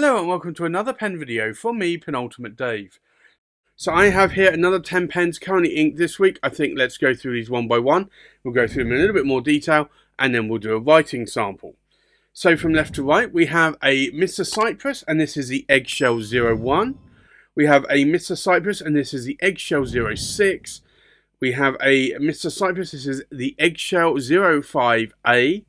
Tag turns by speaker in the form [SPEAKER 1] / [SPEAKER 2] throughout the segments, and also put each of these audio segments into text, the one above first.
[SPEAKER 1] Hello and welcome to another pen video from me, Penultimate Dave. So I have here another 10 pens currently inked this week. I think let's go through these one by one. We'll go through them in a little bit more detail and then we'll do a writing sample. So from left to right we have a Mr. Cypress and this is the Eggshell 01. We have a Mr. Cypress and this is the Eggshell 06. We have a Mr. Cypress, this is the Eggshell 05A.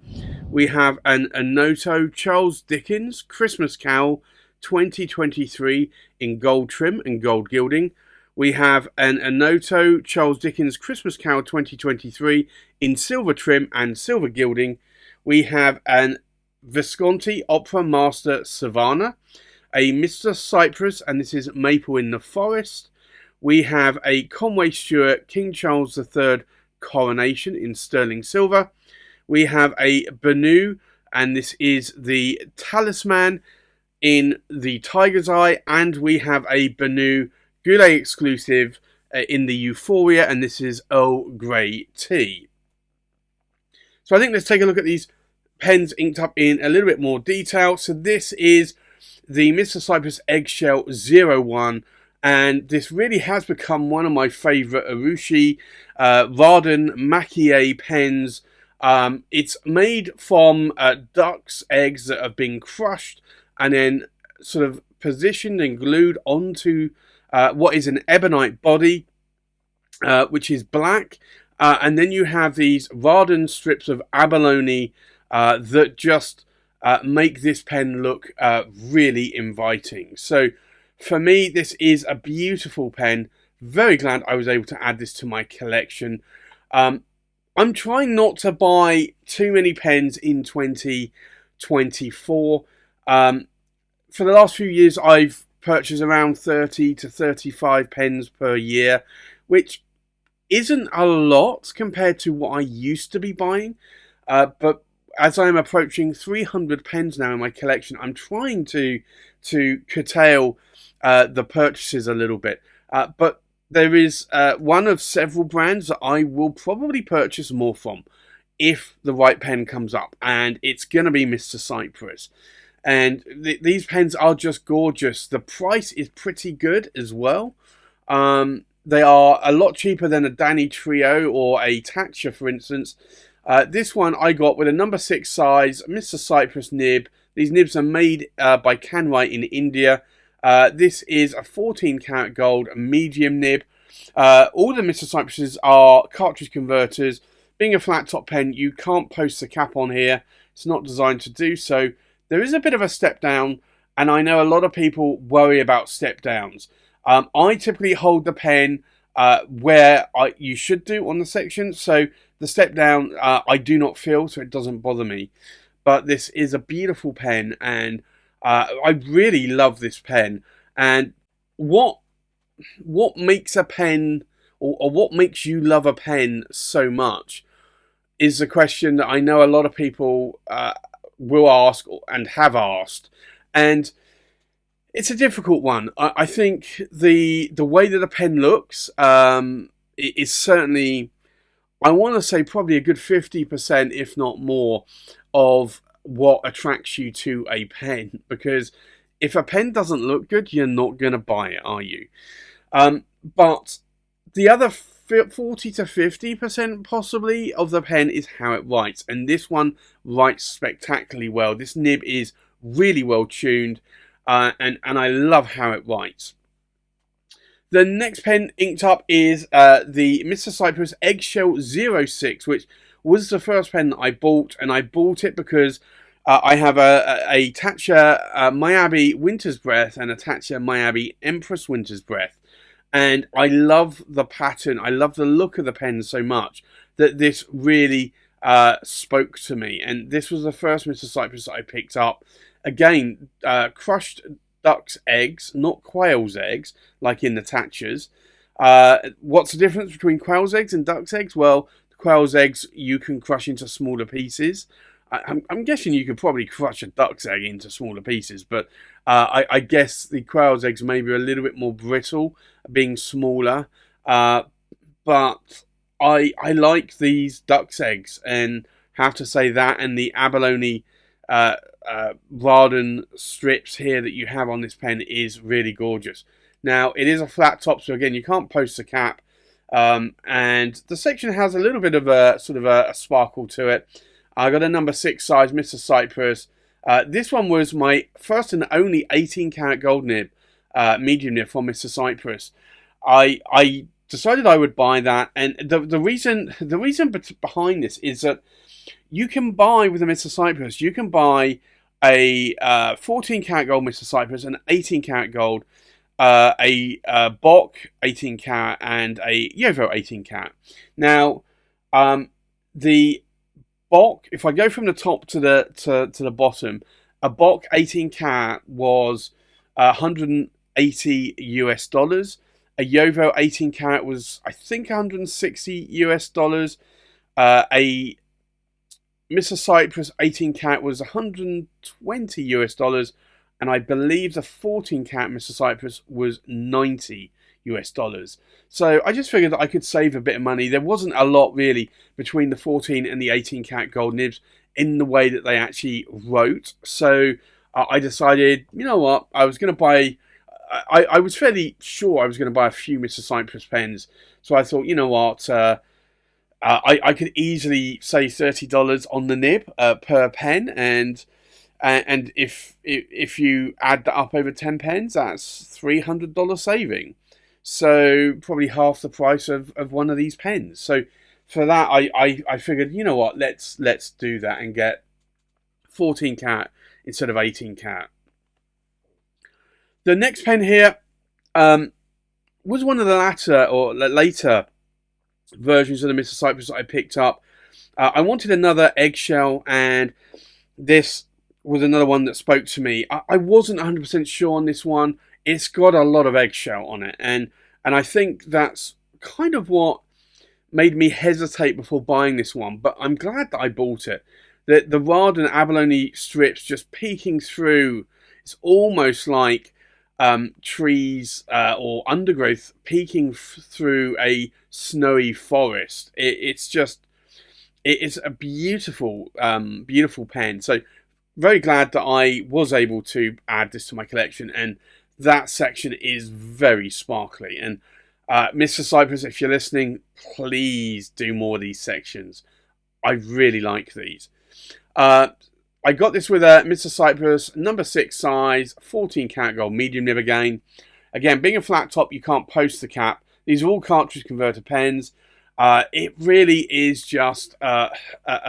[SPEAKER 1] We have an Anoto Charles Dickens Christmas Carol 2023 in gold trim and gold gilding. We have an Anoto Charles Dickens Christmas Carol 2023 in silver trim and silver gilding. We have an Visconti Opera Master Savanna, a Mr. Cypress, and this is Maple in the Forest. We have a Conway Stewart King Charles III Coronation in sterling silver. We have a Benu, and this is the Talisman in the Tiger's Eye. And we have a Benu Gilding exclusive in the Euphoria, and this is Earl Grey tea. So I think let's take a look at these pens inked up in a little bit more detail. So this is the Mr. Cypress Eggshell 01. And this really has become one of my favourite Urushi Varden Maquis pens. It's made from duck's eggs that have been crushed and then sort of positioned and glued onto what is an ebonite body, which is black. And then you have these Varden strips of abalone that just make this pen look really inviting. So for me, this is a beautiful pen. Very glad I was able to add this to my collection. I'm trying not to buy too many pens in 2024. For the last few years, I've purchased around 30 to 35 pens per year, which isn't a lot compared to what I used to be buying. But as I'm approaching 300 pens now in my collection, I'm trying to curtail the purchases a little bit. But there is one of several brands that I will probably purchase more from if the right pen comes up, and it's going to be Mr. Cypress. And these pens are just gorgeous. The price is pretty good as well. They are a lot cheaper than a Danny Trio or a Tatcha, for instance. This one I got with a number 6 size Mr. Cypress nib. These nibs are made by Conway in India. This is a 14 karat gold medium nib. All the Mr. Cypresses are cartridge converters. Being a flat top pen, you can't post the cap on here. It's not designed to do so. There is a bit of a step down, and I know a lot of people worry about step downs. I typically hold the pen where you should do on the section, so the step down I do not feel, so it doesn't bother me. But this is a beautiful pen, and I really love this pen. And what makes a pen, or what makes you love a pen so much, is the question that I know a lot of people will ask and have asked. And it's a difficult one. I think the way that a pen looks is certainly, I want to say probably a good 50%, if not more, of what attracts you to a pen. Because if a pen doesn't look good, you're not going to buy it, are you? But the other 40 to 50% possibly of the pen is how it writes. And this one writes spectacularly well. This nib is really well tuned. And I love how it writes. The next pen inked up is the Mr. Cypress Eggshell 06, which was the first pen that I bought. And I bought it because I have a Tatcha Miyabi Winter's Breath and a Tatcha Miyabi Empress Winter's Breath. And I love the pattern. I love the look of the pen so much that this really spoke to me. And this was the first Mr. Cypress that I picked up. Again, crushed duck's eggs, not quail's eggs, like in the Tatchas. What's the difference between quail's eggs and duck's eggs? Well, the quail's eggs you can crush into smaller pieces. I'm guessing you could probably crush a duck's egg into smaller pieces, but I guess the quail's eggs may be a little bit more brittle, being smaller. But I like these duck's eggs, and have to say that, and the abalone Rawdon strips here that you have on this pen is really gorgeous. Now, it is a flat top, so again, you can't post the cap. And the section has a little bit of a sort of a sparkle to it. I got a number 6 size, Mr. Cypress. This one was my first and only 18 karat gold nib, medium nib from Mr. Cypress. I decided I would buy that, and the reason behind this is that you can buy with a Mr. Cypress, you can buy a 14 karat gold Mr. Cypress, an 18 karat gold, a Bock 18 karat, and a Yovo 18 karat. Now, the Bock, if I go from the top to the bottom, a Bock 18 karat was $180 US. A Yovo 18 karat was, I think, $160 US. A Mr. Cypress 18 karat was $120 US, and I believe the 14 karat Mr. Cypress was $90 US. So I just figured that I could save a bit of money. There wasn't a lot really between the 14 and the 18 karat gold nibs in the way that they actually wrote. So I decided, you know what, I was going to buy. I was fairly sure I was going to buy a few Mr. Cypress pens. So I thought, you know what, I could easily save $30 on the nib per pen, and if you add that up over 10 pens, that's $300 saving. So probably half the price of one of these pens. So for that, I figured, you know what, let's do that and get 14 karat instead of 18 karat. The next pen here was one of the later versions of the Mr. Cypress that I picked up. I wanted another eggshell, and this was another one that spoke to me. I wasn't 100% sure on this one. It's got a lot of eggshell on it, and I think that's kind of what made me hesitate before buying this one. But I'm glad that I bought it. The rod and abalone strips just peeking through. It's almost like trees or undergrowth peeking through a snowy forest. It's a beautiful beautiful pen. So very glad that I was able to add this to my collection, and that section is very sparkly. And Mr. Cypress, if you're listening, please do more of these sections. I really like these. I got this with a Mr. Cypress number 6 size, 14 karat gold medium nib again. Again, being a flat top, you can't post the cap. These are all cartridge converter pens. It really is just a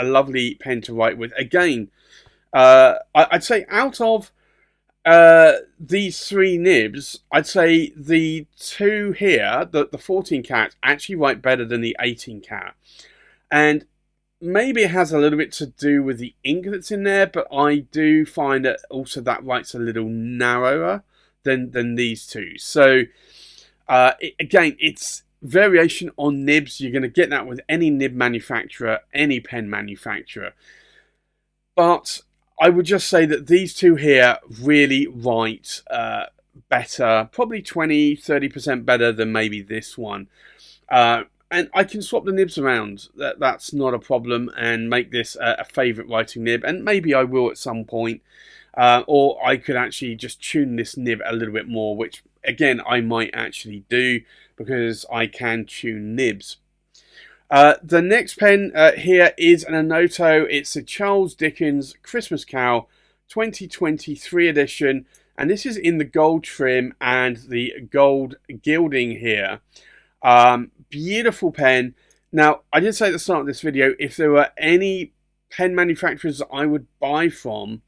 [SPEAKER 1] lovely pen to write with. Again, I'd say out of these 3 nibs, I'd say the 2 here, the 14 karat, actually write better than the 18 karat. And maybe it has a little bit to do with the ink that's in there, but I do find that also that writes a little narrower than these two. So again, it's variation on nibs. You're going to get that with any nib manufacturer, any pen manufacturer. But I would just say that these two here really write better, probably 20-30% better than maybe this one. And I can swap the nibs around. That's not a problem, and make this a favourite writing nib. And maybe I will at some point. Or I could actually just tune this nib a little bit more, which again I might actually do because I can tune nibs. The next pen here is an Anoto. It's a Charles Dickens Christmas Carol 2023 edition, and this is in the gold trim and the gold gilding here. Beautiful pen. Now, I did say at the start of this video, if there were any pen manufacturers that I would buy from,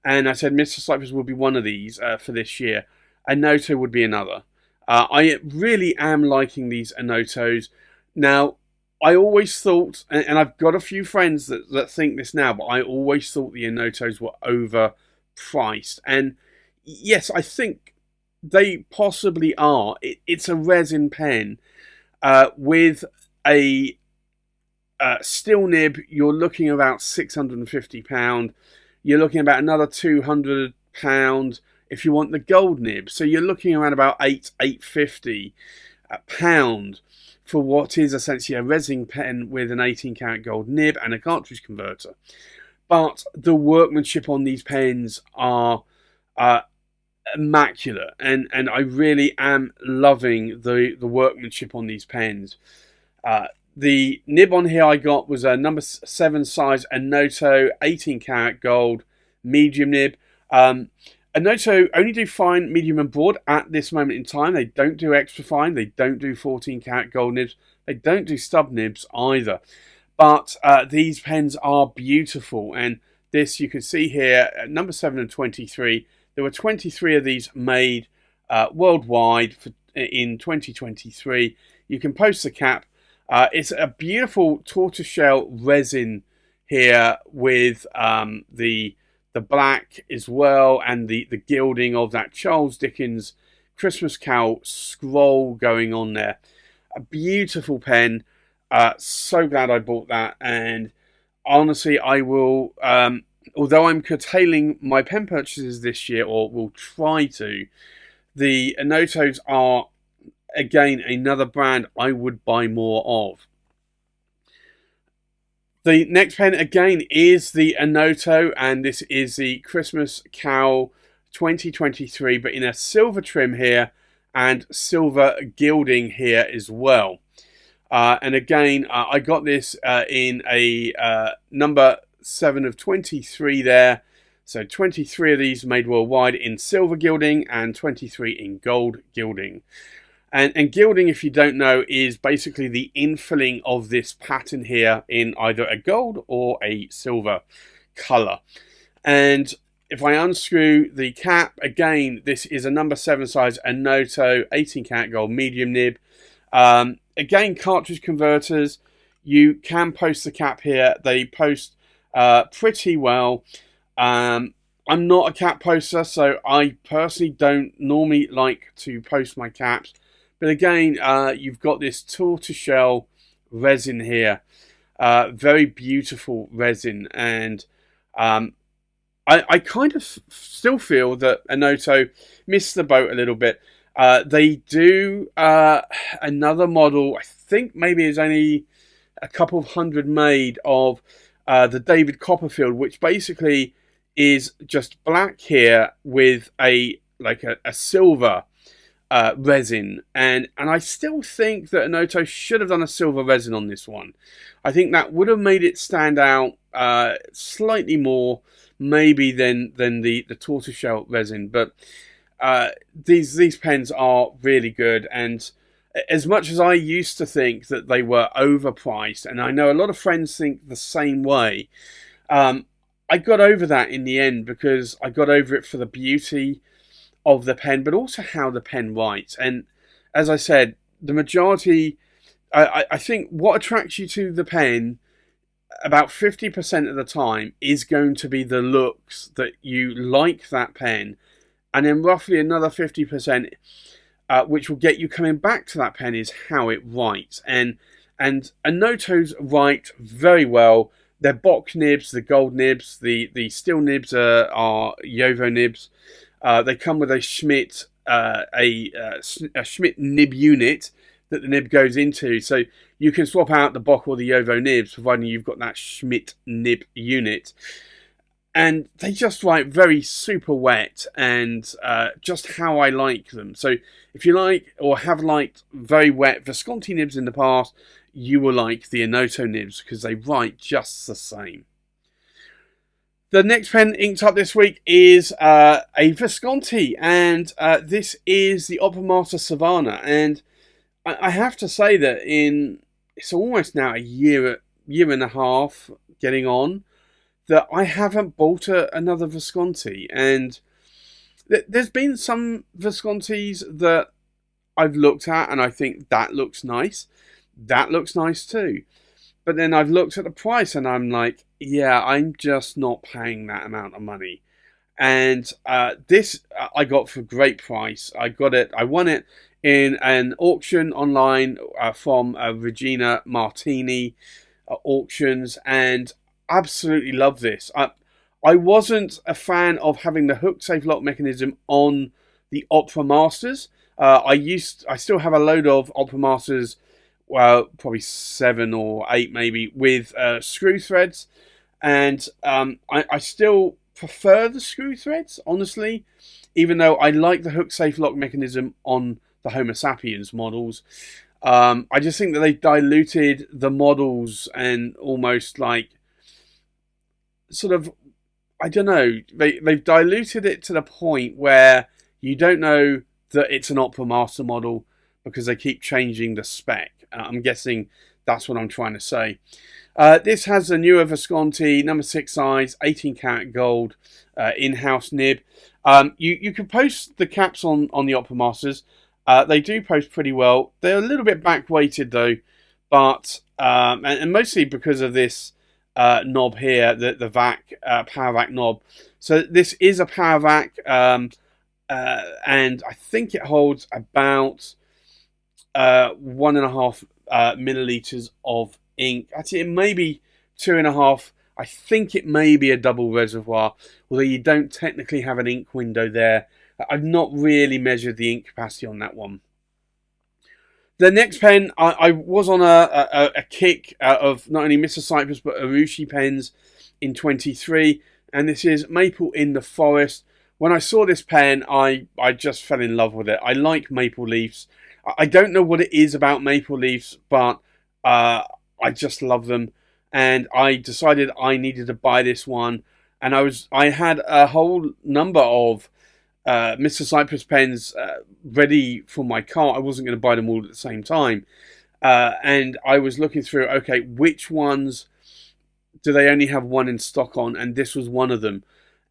[SPEAKER 1] and I said Mr. Cypress would be one of these for this year, Anoto would be another. I really am liking these Anotos. Now, I always thought, and I've got a few friends that think this now, but I always thought the Anotos were overpriced. And yes, I think they possibly are. It's a resin pen. With a steel nib, you're looking about £650. You're looking about another £200 if you want the gold nib. So you're looking around about £850 for what is essentially a resin pen with an 18 karat gold nib and a cartridge converter. but the workmanship on these pens are uh, immaculate, and I really am loving the workmanship on these pens. The nib on here I got was a number 7 size Anoto 18 karat gold medium nib. Anoto only do fine, medium and broad at this moment in time. They don't do extra fine. They don't do 14 karat gold nibs. They don't do stub nibs either. But these pens are beautiful, and this you can see here at number 7 and 23. There were 23 of these made worldwide in 2023. You can post the cap. It's a beautiful tortoiseshell resin here with the black as well, and the gilding of that Charles Dickens Christmas Carol scroll going on there. A beautiful pen. So glad I bought that, and honestly, I will. Although I'm curtailing my pen purchases this year, or will try to, the Anotos are again another brand I would buy more of. The next pen again is the Anoto, and this is the Christmas Carol 2023, but in a silver trim here and silver gilding here as well. And again, I got this in a number 7 of 23 there. So 23 of these made worldwide in silver gilding and 23 in gold gilding. And gilding, if you don't know, is basically the infilling of this pattern here in either a gold or a silver colour. And if I unscrew the cap, again, this is a number 7 size Anoto 18 karat gold medium nib. Again, cartridge converters. You can post the cap here. They post pretty well. I'm not a cap poster, so I personally don't normally like to post my caps. But again, you've got this tortoiseshell resin here. Very beautiful resin. And I kind of still feel that Anoto missed the boat a little bit. They do another model, I think maybe it's only a couple of hundred made, of the David Copperfield, which basically is just black here with a silver resin, and I still think that Anoto should have done a silver resin on this one. I think that would have made it stand out slightly more, maybe than the tortoiseshell resin. But these pens are really good, and as much as I used to think that they were overpriced, and I know a lot of friends think the same way, I got over that in the end, because I got over it for the beauty of the pen, but also how the pen writes. And as I said, the majority, I think what attracts you to the pen about 50% of the time is going to be the looks, that you like that pen, and then roughly another 50%, which will get you coming back to that pen, is how it writes. And Anoto's write very well. They're box nibs, the gold nibs, the steel nibs are Yovo nibs. They come with a Schmidt Schmidt nib unit that the nib goes into, so you can swap out the Bock or the Yovo nibs, providing you've got that Schmidt nib unit. And they just write very super wet, and just how I like them. So if you like or have liked very wet Visconti nibs in the past, you will like the Anoto nibs, because they write just the same. The next pen inked up this week is a Visconti, and this is the Opera Master Savanna. And I have to say that it's almost now a year and a half getting on, that I haven't bought another Visconti. And there's been some Viscontis that I've looked at and I think that looks nice. That looks nice too. But then I've looked at the price and I'm like, yeah, I'm just not paying that amount of money. And this I got for a great price. I won it in an auction online from Regina Martini auctions, and absolutely love this. I wasn't a fan of having the hook safe lock mechanism on the Opera Masters. I still have a load of Opera Masters, well, probably 7 or 8 maybe, with screw threads. And I still prefer the screw threads, honestly, even though I like the hook safe lock mechanism on the Homo sapiens models. I just think that they diluted the models and almost like sort of, I don't know, they've diluted it to the point where you don't know that it's an Opera Master model because they keep changing the spec. I'm guessing that's what I'm trying to say. This has a newer Visconti, number 6 size, 18 karat gold in-house nib. You can post the caps on the Opera Masters. They do post pretty well. They're a little bit back-weighted though, but and mostly because of this knob here, the VAC power VAC knob. So this is a power VAC, and I think it holds about 1.5 milliliters of ink. Actually, it may be 2.5. I think it may be a double reservoir, although you don't technically have an ink window there. I've not really measured the ink capacity on that one. The next pen, I was on a kick of not only Mr. Cypress but Urushi pens in 23, and this is Maple in the Forest. When I saw this pen, I just fell in love with it. I like maple leaves. I don't know what it is about maple leaves, but I just love them, and I decided I needed to buy this one. And I had a whole number of Mr. Cypress pens ready for my cart. I wasn't going to buy them all at the same time, and I was looking through. Okay, which ones do they only have one in stock on? And this was one of them.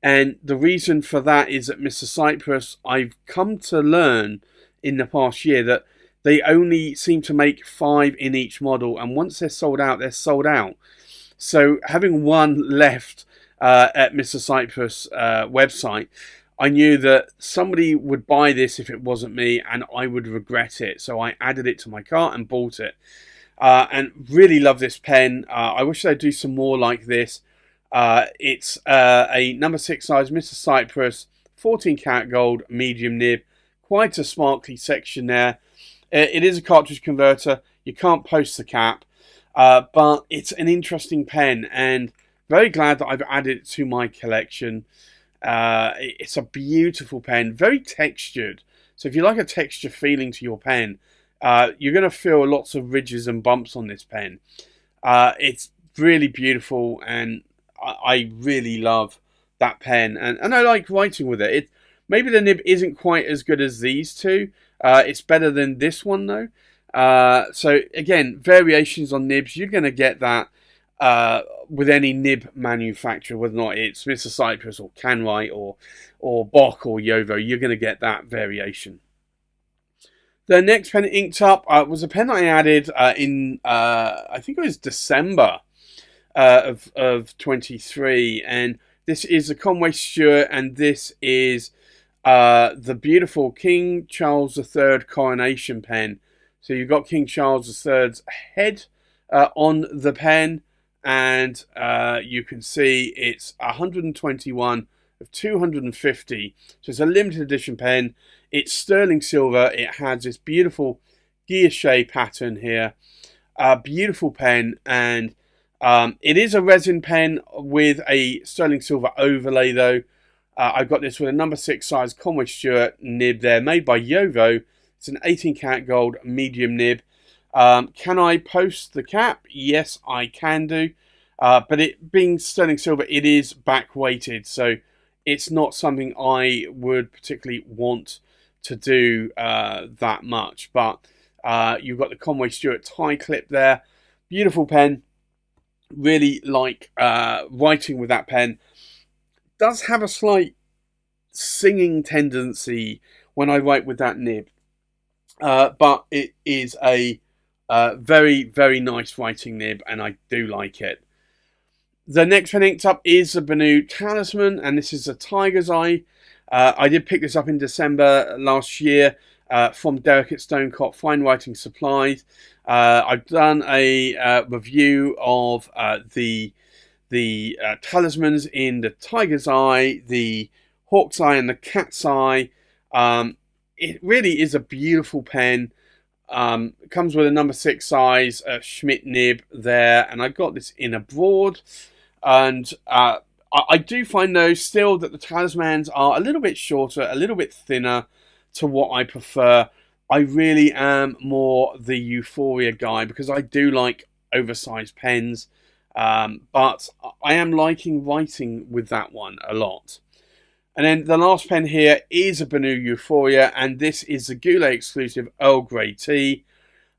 [SPEAKER 1] And the reason for that is that Mr. Cypress, I've come to learn in the past year that they only seem to make 5 in each model, and once they're sold out, they're sold out. So having one left at Mr. Cypress website, I knew that somebody would buy this if it wasn't me, and I would regret it. So I added it to my cart and bought it. And really love this pen. I wish they'd do some more like this. It's a number 6 size Mr. Cypress, 14 karat gold, medium nib. Quite a sparkly section there. It is a cartridge converter. You can't post the cap. But it's an interesting pen, and very glad that I've added it to my collection. It's a beautiful pen, very textured. So if you like a texture feeling to your pen, you're going to feel lots of ridges and bumps on this pen. It's really beautiful, and I really love that pen, and I like writing with it. Maybe the nib isn't quite as good as these two. It's better than this one though. So again, variations on nibs, you're going to get that with any nib manufacturer, whether or not it's Mr. Cypress or Conway or Bock or Yovo, you're going to get that variation. The next pen inked up was a pen I added in, I think it was December of 23, and this is a Conway Stewart, and this is the beautiful King Charles III Coronation pen. So you've got King Charles III's head on the pen, and you can see it's 121 of 250. So it's a limited edition pen. It's sterling silver. It has this beautiful guilloche pattern here. Beautiful pen, and it is a resin pen with a sterling silver overlay though. I've got this with a number 6 size Conway Stewart nib there, made by Yovo. It's an 18 karat gold medium nib. Can I post the cap? Yes, I can do. But it being sterling silver, it is back weighted, so it's not something I would particularly want to do that much. But you've got the Conway Stewart tie clip there. Beautiful pen. Really like writing with that pen. Does have a slight singing tendency when I write with that nib. But it is a very, very nice writing nib, and I do like it. The next pen inked up is the Benu Talisman, and this is a Tiger's Eye. I did pick this up in December last year from Derek at Stonecott Fine Writing Supplies. I've done a review of the talismans in the Tiger's Eye, the Hawk's Eye, and the Cat's Eye. It really is a beautiful pen. It comes with a number 6 size Schmidt nib there, and I got this in a broad. And I do find, though, still that the Talismans are a little bit shorter, a little bit thinner to what I prefer. I really am more the Euphoria guy because I do like oversized pens. But I am liking writing with that one a lot. And then the last pen here is a Benu Euphoria, and this is the Goulet exclusive Earl Grey tea.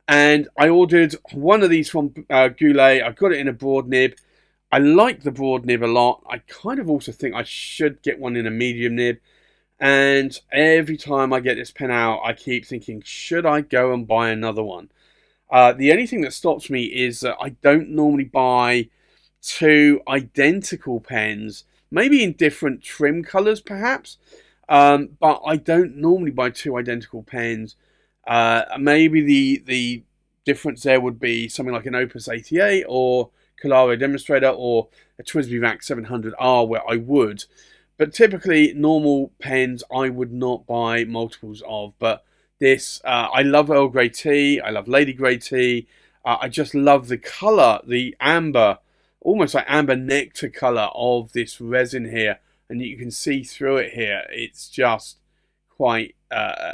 [SPEAKER 1] And I ordered one of these from Goulet. I got it in a broad nib. I like the broad nib a lot. I kind of also think I should get one in a medium nib. And every time I get this pen out, I keep thinking, should I go and buy another one? The only thing that stops me is that I don't normally buy two identical pens, maybe in different trim colours perhaps, but I don't normally buy two identical pens. Maybe the difference there would be something like an Opus 88 or Calaro Demonstrator or a TWSBI VAC 700R where I would. But typically, normal pens I would not buy multiples of. But this, I love Earl Grey tea. I love Lady Grey tea. I just love the colour, the amber, almost like amber nectar colour of this resin here. And you can see through it here. It's just quite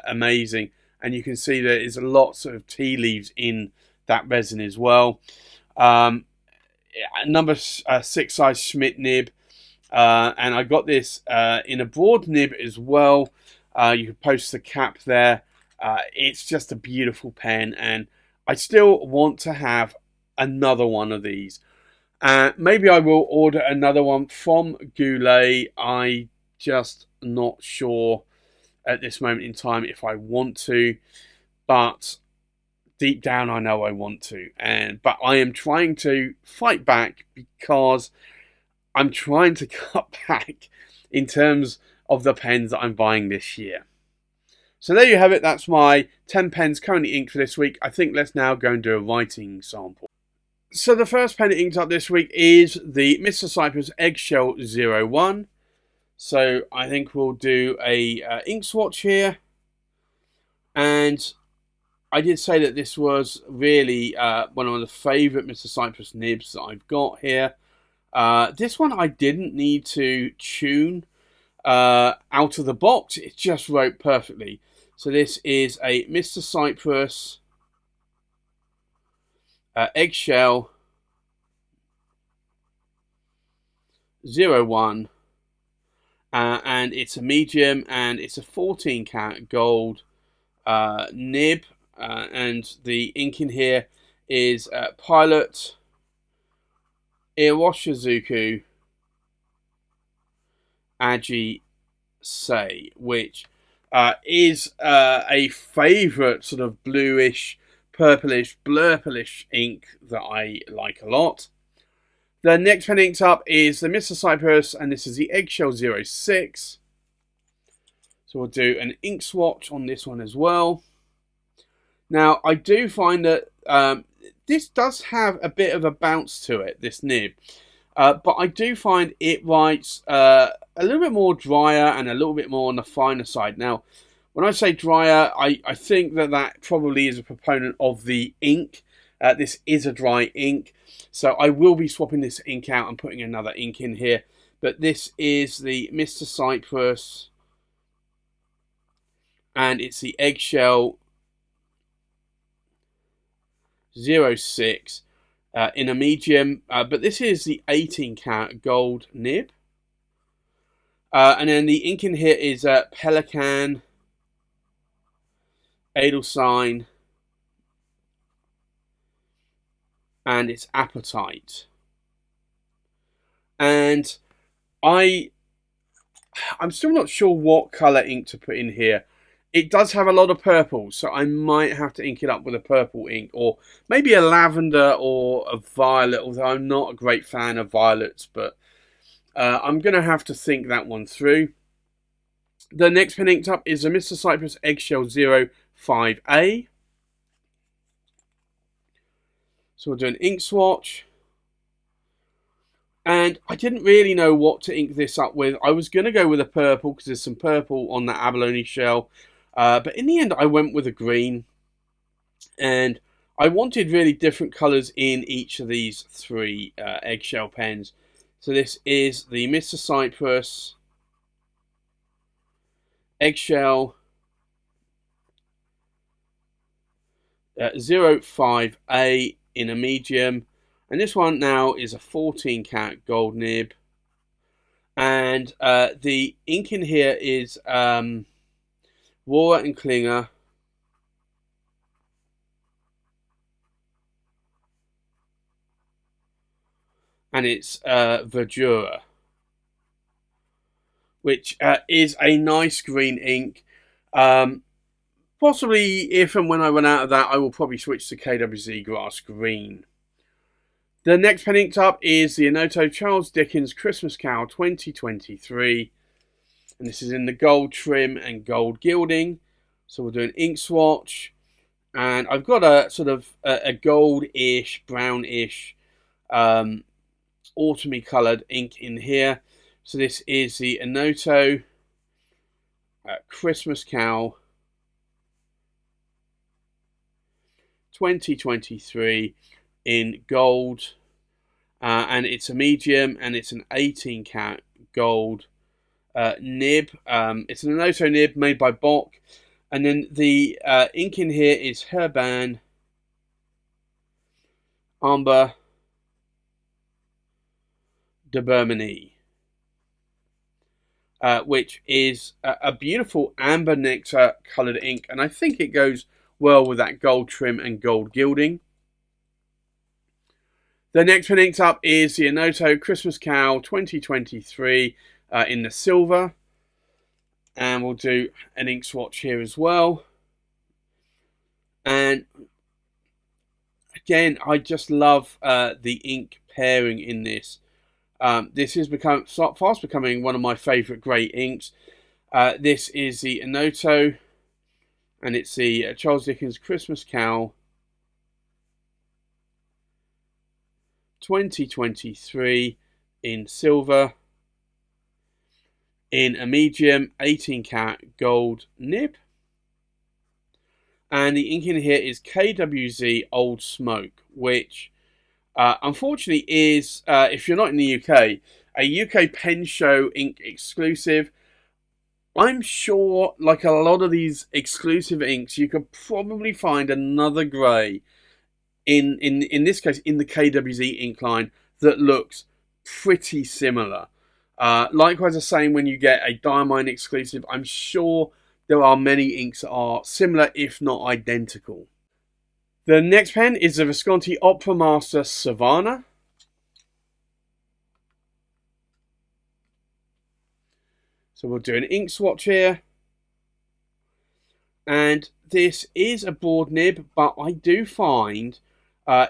[SPEAKER 1] amazing. And you can see there is lots of tea leaves in that resin as well. Number 6 size Schmidt nib. And I got this in a broad nib as well. You can post the cap there. It's just a beautiful pen, and I still want to have another one of these. Maybe I will order another one from Goulet. I just not sure at this moment in time if I want to, but deep down I know I want to. But I am trying to fight back because I'm trying to cut back in terms of the pens that I'm buying this year. So there you have it. That's my 10 pens currently inked for this week. I think let's now go and do a writing sample. So the first pen inked up this week is the Mr. Cypress Eggshell 01. So I think we'll do a ink swatch here. And I did say that this was really one of the favourite Mr. Cypress nibs that I've got here. This one I didn't need to tune out of the box. It just wrote perfectly. So this is a Mr. Cypress Eggshell 01. And it's a medium, and it's a 14 karat gold nib. And the ink in here is Pilot Iwashizuku Aji Sei, which is a favourite sort of bluish, purplish, blurplish ink that I like a lot. The next pen inked up is the Mr. Cypress, and this is the Eggshell 06. So we'll do an ink swatch on this one as well. Now, I do find that this does have a bit of a bounce to it, this nib. But I do find it writes a little bit more drier and a little bit more on the finer side. Now, when I say drier, I think that probably is a proponent of the ink. This is a dry ink. So I will be swapping this ink out and putting another ink in here. But this is the Mr. Cypress. And it's the Eggshell 06 in a medium. But this is the 18 karat gold nib. And then the ink in here is Pelican, Edelstein, and it's Appetite. And I'm still not sure what colour ink to put in here. It does have a lot of purple, so I might have to ink it up with a purple ink, or maybe a lavender or a violet, although I'm not a great fan of violets, but I'm going to have to think that one through. The next pen inked up is the Mr. Cypress Eggshell 05A. So we'll do an ink swatch. And I didn't really know what to ink this up with. I was going to go with a purple because there's some purple on that abalone shell. But in the end, I went with a green. And I wanted really different colours in each of these three eggshell pens. So this is the Mr. Cypress Eggshell 05A in a medium. And this one now is a 14 karat gold nib. And the ink in here is Rohrer and Klinger. And it's Verdura, which is a nice green ink. Possibly, if and when I run out of that, I will probably switch to KWZ Grass Green. The next pen inked up is the Anoto Charles Dickens Christmas Carol 2023. And this is in the gold trim and gold gilding. So we'll do an ink swatch. And I've got a sort of a gold-ish, brownish, autumny coloured ink in here. So this is the Anoto Christmas Cow 2023 in gold, and it's a medium, and it's an 18 karat gold nib. It's an Anoto nib made by Bock, and then the ink in here is Herban Amber de Bermanie, which is a beautiful amber nectar coloured ink, and I think it goes well with that gold trim and gold gilding. The next one inked up is the Anoto Christmas Cow 2023 in the silver. And we'll do an ink swatch here as well. And again, I just love the ink pairing in this. This is fast becoming one of my favourite grey inks. This is the Anoto, and it's the Charles Dickens Christmas Cow 2023 in silver, in a medium 18 karat gold nib. And the ink in here is KWZ Old Smoke, which unfortunately is, if you're not in the UK, a UK pen show ink exclusive. I'm sure, like a lot of these exclusive inks, you could probably find another grey in this case in the KWZ ink line that looks pretty similar. Likewise, the same when you get a Diamine exclusive. I'm sure there are many inks that are similar, if not identical. The next pen is the Visconti Opera Master Savanna. So we'll do an ink swatch here. And this is a broad nib, but I do find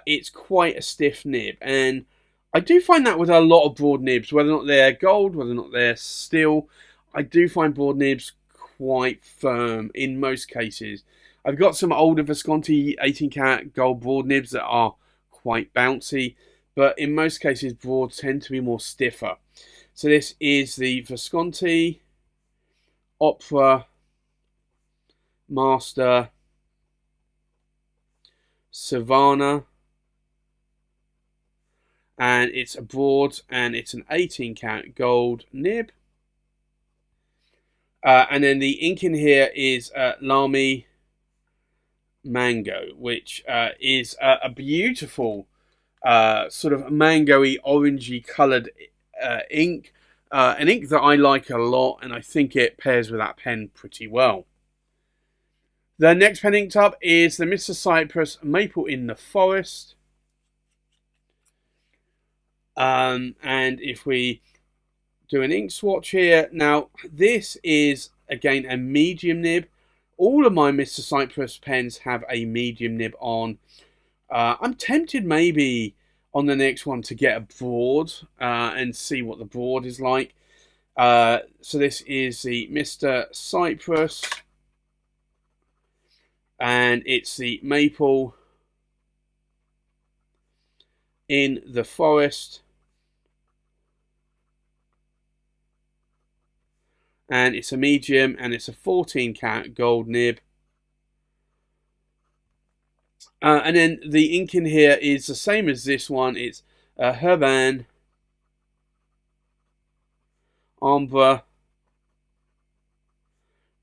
[SPEAKER 1] it's quite a stiff nib. And I do find that with a lot of broad nibs, whether or not they're gold, whether or not they're steel, I do find broad nibs quite firm in most cases. I've got some older Visconti 18 karat gold broad nibs that are quite bouncy, but in most cases broads tend to be more stiffer. So this is the Visconti Opera Master Savanna, and it's a broad, and it's an 18 karat gold nib. And then the ink in here is Lamy Mango, which is a beautiful sort of mango-y, orangey coloured ink. An ink that I like a lot, and I think it pairs with that pen pretty well. The next pen inked up is the Mr. Cypress Maple in the Forest. And if we do an ink swatch here, now this is again a medium nib. All of my Mr. Cypress pens have a medium nib on. I'm tempted maybe on the next one to get a broad and see what the broad is like. So this is the Mr. Cypress, and it's the Maple in the Forest. And it's a medium, and it's a 14 karat gold nib. And then the ink in here is the same as this one. It's Herban Ambre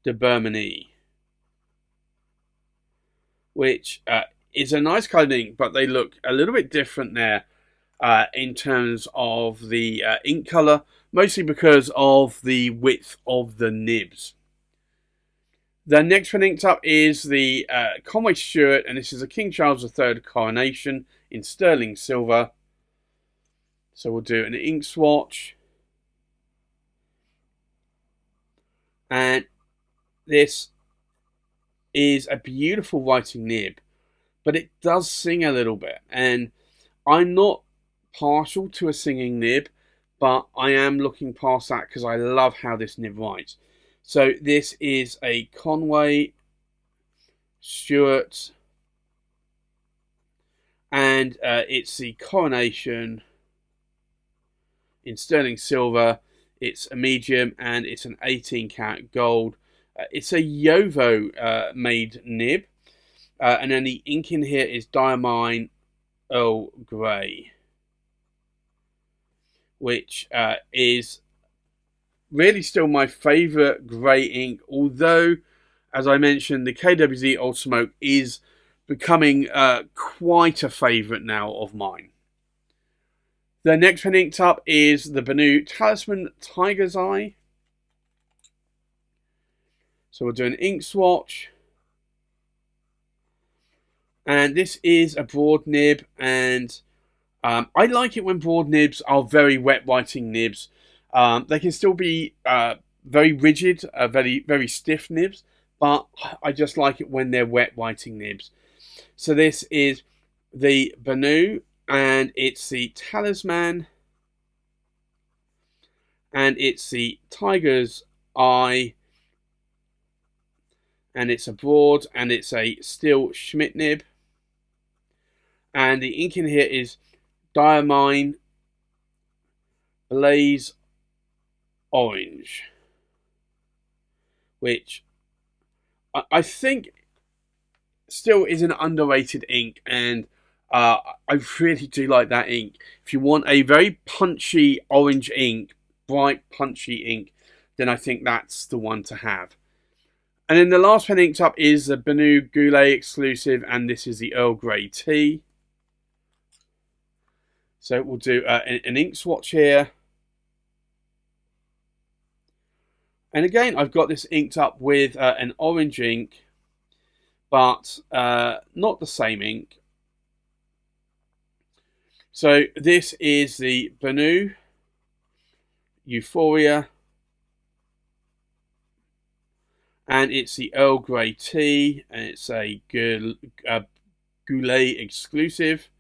[SPEAKER 1] de Burmanie, which is a nice coloured ink, but they look a little bit different there in terms of the ink colour, mostly because of the width of the nibs. The next one inked up is the Conway Stewart, and this is a King Charles III Coronation in sterling silver. So we'll do an ink swatch. And this is a beautiful writing nib, but it does sing a little bit. And I'm not partial to a singing nib, but I am looking past that because I love how this nib writes. So this is a Conway Stewart, and it's the Coronation in sterling silver. It's a medium and it's an 18 karat gold. It's a Yovo made nib, and then the ink in here is Diamine Earl Grey, which is really still my favourite grey ink, although, as I mentioned, the KWZ Old Smoke is becoming quite a favourite now of mine. The next one inked up is the Benu Talisman Tiger's Eye. So we'll do an ink swatch. And this is a broad nib, and I like it when broad nibs are very wet writing nibs. They can still be very rigid, very stiff nibs, but I just like it when they're wet writing nibs. So this is the Benu, and it's the Talisman, and it's the Tiger's Eye, and it's a broad, and it's a steel Schmidt nib, and the ink in here is Diamine Blaze Orange, which I think still is an underrated ink, and I really do like that ink. If you want a very punchy orange ink, bright punchy ink, then I think that's the one to have. And then the last pen inked up is the Benu Goulet exclusive, and this is the Earl Grey tea. So we'll do an ink swatch here. And again, I've got this inked up with an orange ink, but not the same ink. So this is the Benu Euphoria, and it's the Earl Grey tea, and it's a Goulet exclusive.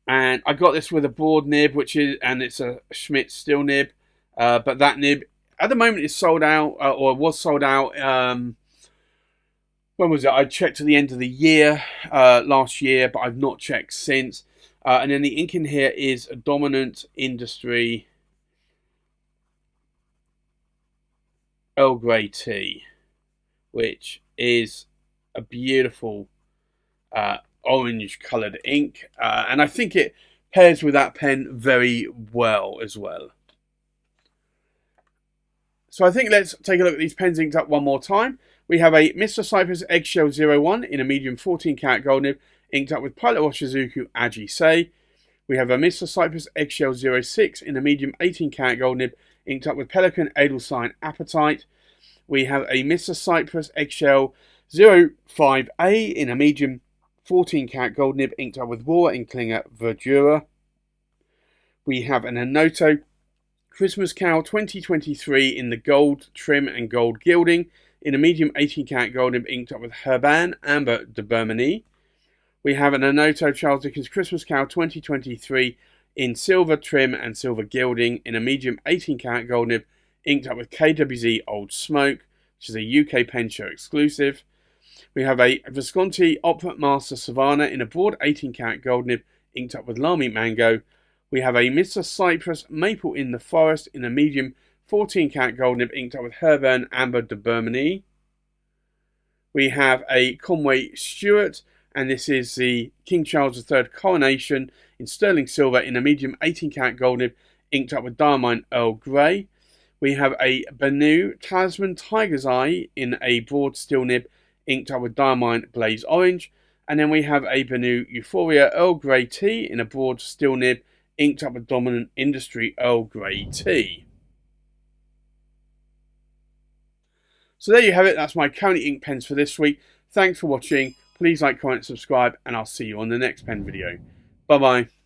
[SPEAKER 1] And I got this with a broad nib, and it's a Schmidt steel nib, but that nib at the moment is sold out, or was sold out. When was it? I checked at the end of the year last year, but I've not checked since. And then the ink in here is a Dominant Industry Earl Grey tea, which is a beautiful orange coloured ink, and I think it pairs with that pen very well as well. So I think let's take a look at these pens inked up one more time. We have a Mr. Cypress Eggshell 01 in a medium 14 karat gold nib, inked up with Pilot Washizuku Aji Sei. We have a Mr. Cypress Eggshell 06 in a medium 18 karat gold nib, inked up with Pelican Edelstein Apatite. We have a Mr. Cypress Eggshell 05A in a medium 14 karat gold nib, inked up with Rohrer and Klinger Verdura. We have an Anoto Christmas Cow 2023 in the gold trim and gold gilding, in a medium 18 karat gold nib, inked up with Herbin Amber de Burmanie. We have an Anoto Charles Dickens Christmas Cow 2023 in silver trim and silver gilding, in a medium 18 karat gold nib, inked up with KWZ Old Smoke, which is a UK pen show exclusive. We have a Visconti Opera Master Savanna in a broad 18 karat gold nib, inked up with Lamy Mango. We have a Mr. Cypress Maple in the Forest in a medium 14 karat gold nib, inked up with Herbin Amber de Burmanie. We have a Conway Stewart, and this is the King Charles III Coronation in sterling silver in a medium 18-karat gold nib, inked up with Diamine Earl Grey. We have a Benu Talisman Tiger's Eye in a broad steel nib, inked up with Diamine Glaze Orange. And then we have a Benu Euphoria Earl Grey tea in a broad steel nib, inked up with Dominant Industry Earl Grey tea. So there you have it. That's my current ink pens for this week. Thanks for watching. Please like, comment, subscribe, and I'll see you on the next pen video. Bye bye.